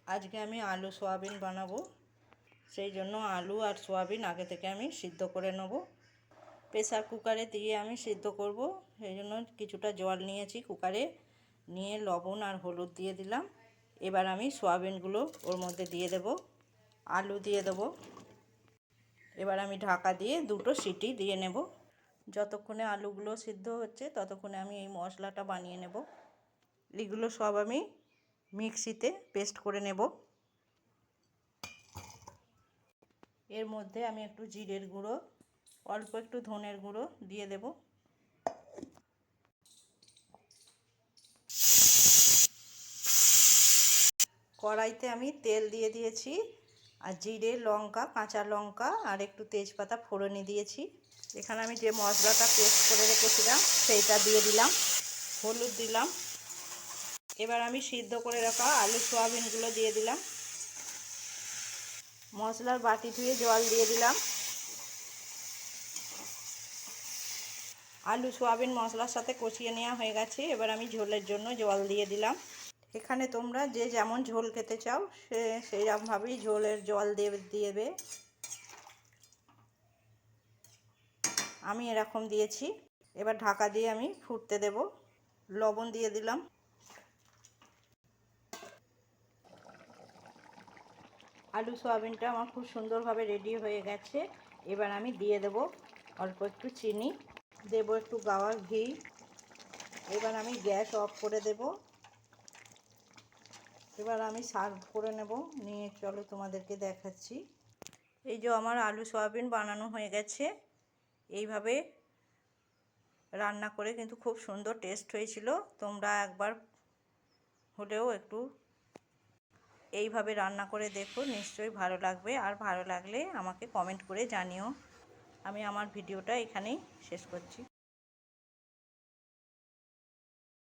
আজকে আমি আলু সোয়াবিন বানাবো। সেই জন্য আলু আর সোয়াবিন আগে থেকে আমি সিদ্ধ করে নেব। প্রেসার কুকারে দিয়ে আমি সিদ্ধ করব। সেই জন্য কিছুটা জল নিয়েছি কুকারে, নিয়ে লবণ আর হলুদ দিয়ে দিলাম। এবার আমি সোয়াবিনগুলো ওর মধ্যে দিয়ে দেব, আলু দিয়ে দেব। এবার আমি ঢাকা দিয়ে 2টো সিটি দিয়ে নেব। যতক্ষণে আলুগুলো সিদ্ধ হচ্ছে ততক্ষণে আমি এই মশলাটা বানিয়ে নেব। এগুলো সব আমি মিক্সিতে পেস্ট করে নেব। এর মধ্যে আমি একটু জিরের গুঁড়ো, অল্প একটু ধনের গুঁড়ো দিয়ে দেব। কড়াইতে আমি তেল দিয়ে দিয়েছি, আর জিরে, লঙ্কা, কাঁচা লঙ্কা আর একটু তেজপাতা ফোড়নে দিয়েছি। এখানে আমি যে মশলাটা পেস্ট করে রেখেছিলাম সেইটা দিয়ে দিলাম, হলুদ দিলাম। এবার আমি সিদ্ধ করে রাখা আলু সোয়াবিনগুলো দিয়ে দিলাম। মশলার বাটি ধুয়ে জল দিয়ে দিলাম। আলু সোয়াবিন মশলার সাথে কষিয়ে নেওয়া হয়ে গেছে। এবার আমি ঝোলের জন্য জল দিয়ে দিলাম। এখানে তোমরা যে যেমন ঝোল খেতে চাও সেইরকমভাবেই ঝোলের জল দেবে। আমি এরকম দিয়েছি। এবার ঢাকা দিয়ে আমি ফুটতে দেব। লবণ দিয়ে দিলাম। আলু সোয়াবিনটা আমার খুব সুন্দরভাবে রেডি হয়ে গেছে। এবার আমি দিয়ে দেব অল্প একটু চিনি, দেব একটু গাওয়া ঘি। এবার আমি গ্যাস অফ করে দেব। এবার আমি সার্ভ করে নেব। নিয়ে চলো তোমাদেরকে দেখাচ্ছি। এই যে আমার আলু সোয়াবিন বানানো হয়ে গেছে। এইভাবে রান্না করে কিন্তু খুব সুন্দর টেস্ট হয়েছিল। তোমরা একবার হলেও একটু এইভাবে রান্না করে দেখো, নিশ্চয়ই ভালো লাগবে। আর ভালো লাগলে আমাকে কমেন্ট করে জানিও। আমি আমার ভিডিওটা এখানেই শেষ করছি।